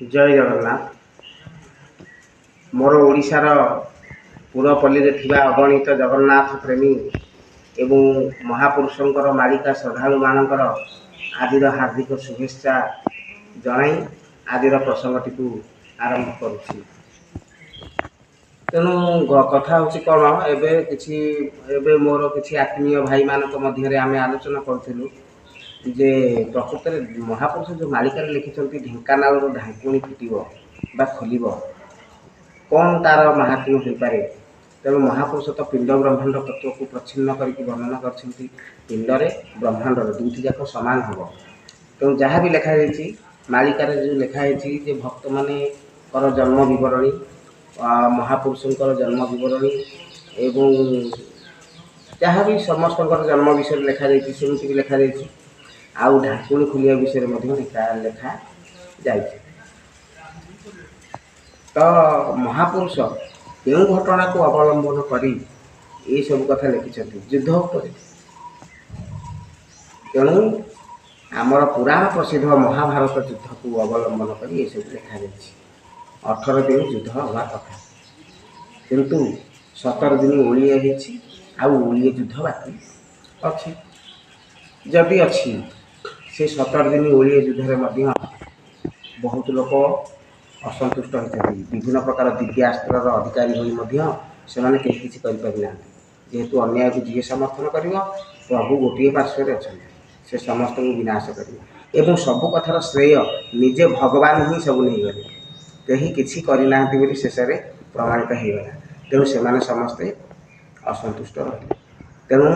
जय जगन्नाथ। मोर ओडिशार पुरपल्ली थिबा अगणित जगन्नाथ प्रेमी एवं महापुरुषंकर मालिका श्रद्धालु मानकर आजिर हार्दिक शुभेच्छा जनाई आजिर प्रसंगटी को आरंभ करुछि। तेणु कथा हूँ कौन एवं मोर किसी आत्मीय भाई मान मध्य आम आलोचना करूँ जे प्रकृत में महापुरुष जो मालिकार लिखिं ढेंकानाल ढांकुणी फिट खोल कौन तार महात्म्य हो पारे। तेणु महापुरुष तो पिंड ब्रह्मांड तत्व को प्रच्छिन्न करके वर्णना कर पिंडरे ब्रह्मांड दुईटी जाक सामान हम। तेणु जहाँ भी लिखाई मालिकार जो लिखाई भक्त मान जन्म बरणी महापुरुषों जन्म बरणी एवं जहाँ भी समस्त जन्म विषय लिखाई सेमती भी लिखाई आउ ढाकुणी खोलिया विषय लिखा जाए। तो महापुरुष क्यों घटना को अवलंबन करी ये सब कथा लिखिं युद्ध उपर। तेणु आमर पुराण प्रसिद्ध महाभारत युद्ध को अवलंबन कर ये सब लिखा 18 दिन युद्ध हवा कथा किंतु 17 दिन ओलिए ओलिए युद्ध बाकी अच्छी जदि अच्छी से 17 दिन ओलिए युद्ध में बहुत लोक असंतुष्ट होती विभिन्न प्रकार दिव्यास्त्र अधिकारी होने किसी ना जेहेतु अन्याय को जी समर्थन कर प्रभु गोटे पार्श्व अच्छा से समस्त को विनाश कर सबु कथार श्रेय निजे भगवान ही सब नहीं गले कहीं किसी करना शेष में प्रमाणित होगा। तेणु से समस्ते असंतुष्ट रहे। तेणु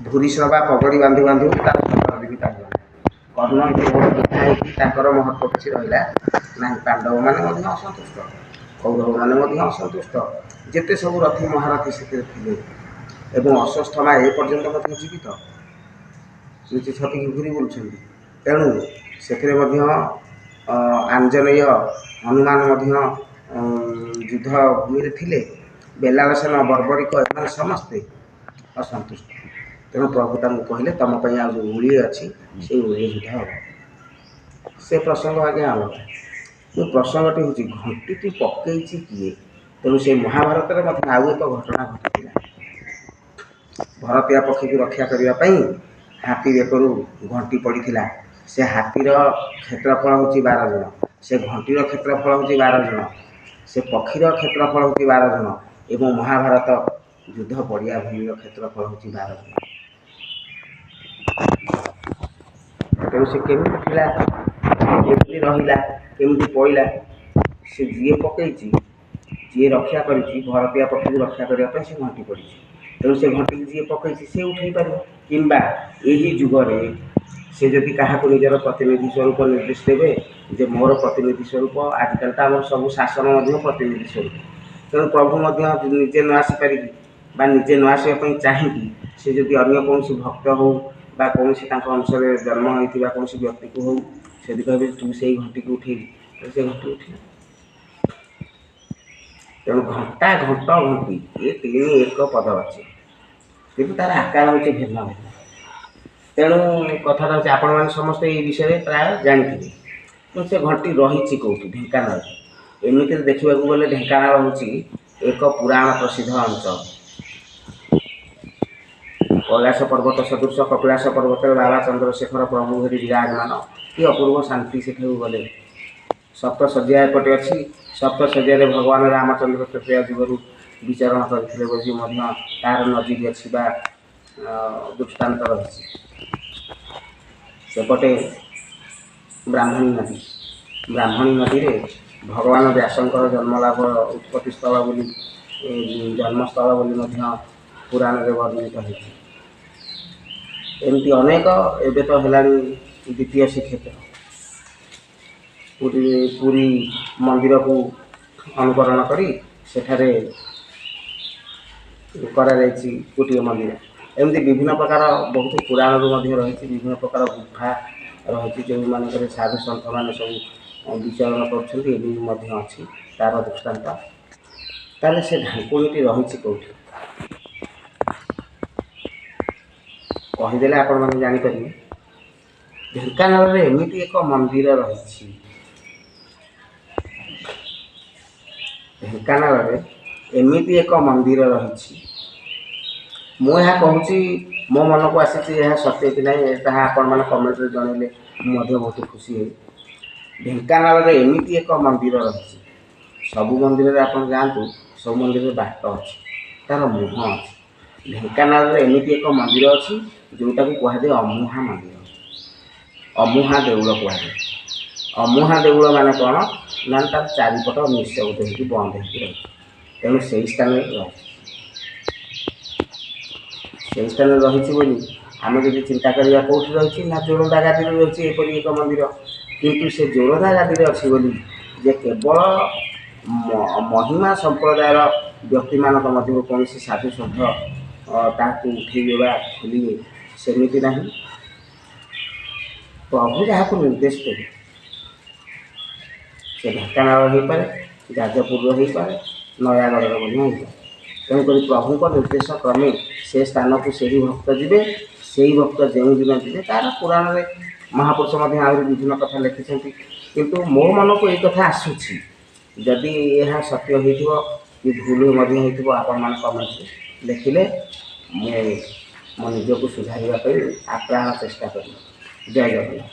भूरीश्रवा पगड़ी बांधु बांधु तार 17 दिन कर्ण ये महत्व किसी रहा ना। पांडव मैंने असंतुष्ट कौरव मैंने असंतुष्ट जिते सब रथी महारथी से अश्वस्थमा एपर्यंत जीवित नीचे छपी घूरी बुलूँ। तेणु से आंजनेय हनुमान युद्ध भूमि थे बेलालसेन बर्बरिक एम समस्ते असंतुष्ट। तेणु प्रभु तक कहले तुम जो ओलिए अच्छी से ओलिए युद्ध हम से प्रसंग आज्ञा अलग प्रसंगटी हूँ घंटी पकई किए। तेणु से महाभारत में आउ एक घटना घटी भरतिया पक्षी को रक्षा करने हाथी बेकरू घंटी पड़ा से हाथीर क्षेत्रफल हूँ 12 जन से घंटीर क्षेत्रफल हूँ 12 जन से पक्षीर क्षेत्रफल हूँ 12 जन एवं महाभारत युद्ध पड़िया भूमि क्षेत्रफल हूँ 12 जन। तेणु से केमी रहा केमी पड़ा से जी पकई जी रक्षा कर भरतिया पक्षी को रक्षा करने से घंटी पड़ी। तेणु से घंटी जी पकई से उठे पार कि यही जुगरे से जदि क्या निजर प्रतिनिधि स्वरूप निर्देश देवे जे मोर प्रतिनिधि स्वरूप आजकल तो आम सब शासन प्रतिनिधि स्वरूप। तेणु प्रभु निजे न आसीपारि निजे न आसवाई चाहिए से जदि अन्य कौन भक्त हो कौन अंश जन्म होता कौन व्यक्ति को हो से कहे तू से घंटी को उठेबी से घंटी उठे। तेणु घंटा घंट घंटी ये 3 एक पद अच्छे कि तार आकार हूँ भिन्न भिन्न। तेणु कथा आपण मैंने समस्ते ये विषय प्राय जानते तो से घंटी रही कौटी ढेंकानाल एमती देखा गले ढेंकानाल हूँ एक पुराण प्रसिद्ध अंचल। कैलाश पर्वत सदृश कपिलाश पर्वत बाबा चंद्रशेखर प्रभु हरि विराजमान कि अपूर्व शांति सेठू गले सप्त शज्या एपटे अच्छी सप्त शज्या भगवान रामचंद्र तृतीय जुगरू विचरण करते तार नजीक अच्छी दृष्टान्त रही सेपटे ब्राह्मणी नदी रे भगवान व्यासंकर जन्मलाभ उत्पत्ति स्थल जन्मस्थल पुराण में वर्णित है। एमती अनेक एवं तो है द्वितीय श्रीक्षेत्र पुरी मंदिर को अनुकरण करी सेठारे गोटे मंदिर एमती विभिन्न प्रकार बहुत पुराण रही विभिन्न प्रकार गुफा रही जो मान साधु सन्थ मैंने सब विचरण कर तार दृष्टान्त ताले से ढांकुणी रही कौटी कहीदेले आपण मैंने जापर ढेंकानाल एमती एक मंदिर रही ଢେଙ୍କାନାଳରେ ଏମିତି ଏକ ମନ୍ଦିର ରହିଛି। ମୁଁ ଏହା କହୁଛି, ମୋ ମନକୁ ଆସିଛି, ଏହା ସତ୍ୟ କି ନାହିଁ ତାହା ଆପଣମାନେ କମେଣ୍ଟରେ ଜଣାଇଲେ ମୁଁ ମଧ୍ୟ ବହୁତ ଖୁସି ହେବି। ଢେଙ୍କାନାଳରେ ଏମିତି ଏକ ମନ୍ଦିର ରହିଛି, ସବୁ ମନ୍ଦିରରେ ଆପଣ ଯାଆନ୍ତୁ, ସବୁ ମନ୍ଦିରରେ ବାଟ ଅଛି, ତା'ର ମୁହଁ ଅଛି। ଢେଙ୍କାନାଳରେ ଏମିତି ଏକ ମନ୍ଦିର ଅଛି ଯେଉଁଟାକୁ କୁହାଯାଏ ଅମୁହାଁ ମନ୍ଦିର, ଅମୁହାଁ ଦେଉଳ କୁହାଯାଏ। ଅମୁହାଁ ଦେଉଳ ମାନେ କ'ଣ ନା ତା'ର ଚାରିପଟ ନିଃଶବ୍ଦ ହେଇକି ବନ୍ଦ ହେଇକି ରହିଛି। ତେଣୁ ସେହି ସ୍ଥାନରେ ରହିଛି, ସେହି ସ୍ଥାନରେ ରହିଛି ବୋଲି ଆମେ ଯଦି ଚିନ୍ତା କରିବା କେଉଁଠି ରହିଛି ନା ଜୋରନ୍ଦା ଗାଦିରେ ରହିଛି ଏପରି ଏକ ମନ୍ଦିର। କିନ୍ତୁ ସେ ଜୋରନ୍ଦା ଗାଦିରେ ଅଛି ବୋଲି ଯେ କେବଳ ମହିମା ସମ୍ପ୍ରଦାୟର ବ୍ୟକ୍ତିମାନଙ୍କ ମଧ୍ୟରୁ କୌଣସି ସାଧୁ ସନ୍ଥ ତାହାକୁ ଉଠେଇବେ ବା ଖୋଲିବେ ସେମିତି ନାହିଁ। ପ୍ରଭୁ ଯାହାକୁ ନିର୍ଦ୍ଦେଶ ଦେବେ, ସେ ଢେଙ୍କାନାଳ ହୋଇପାରେ, ଯାଜପୁରର ହୋଇପାରେ, ନୟାଗଡ଼ର ମଧ୍ୟ ହୋଇପାରେ। ତେଣୁକରି ପ୍ରଭୁଙ୍କ ନିର୍ଦ୍ଦେଶ କ୍ରମେ ସେ ସ୍ଥାନକୁ ସେହି ଭକ୍ତ ଯିବେ। ସେହି ଭକ୍ତ ଯେଉଁଦିନ ଯିବେ, ତା'ର ପୁରାଣରେ ମହାପୁରୁଷ ମଧ୍ୟ ଆହୁରି ବିଭିନ୍ନ କଥା ଲେଖିଛନ୍ତି। କିନ୍ତୁ ମୋ ମନକୁ ଏଇ କଥା ଆସୁଛି, ଯଦି ଏହା ସତ୍ୟ ହୋଇଥିବ କି ଭୁଲ ମଧ୍ୟ ହୋଇଥିବ ଆପଣମାନେ କମେଣ୍ଟରେ ଲେଖିଲେ ମୁଁ ମୋ ନିଜକୁ ସୁଧାରିବା ପାଇଁ ଆପ୍ରାଣ ଚେଷ୍ଟା କରିବି। ଜୟ ଜଗନ୍ନାଥ।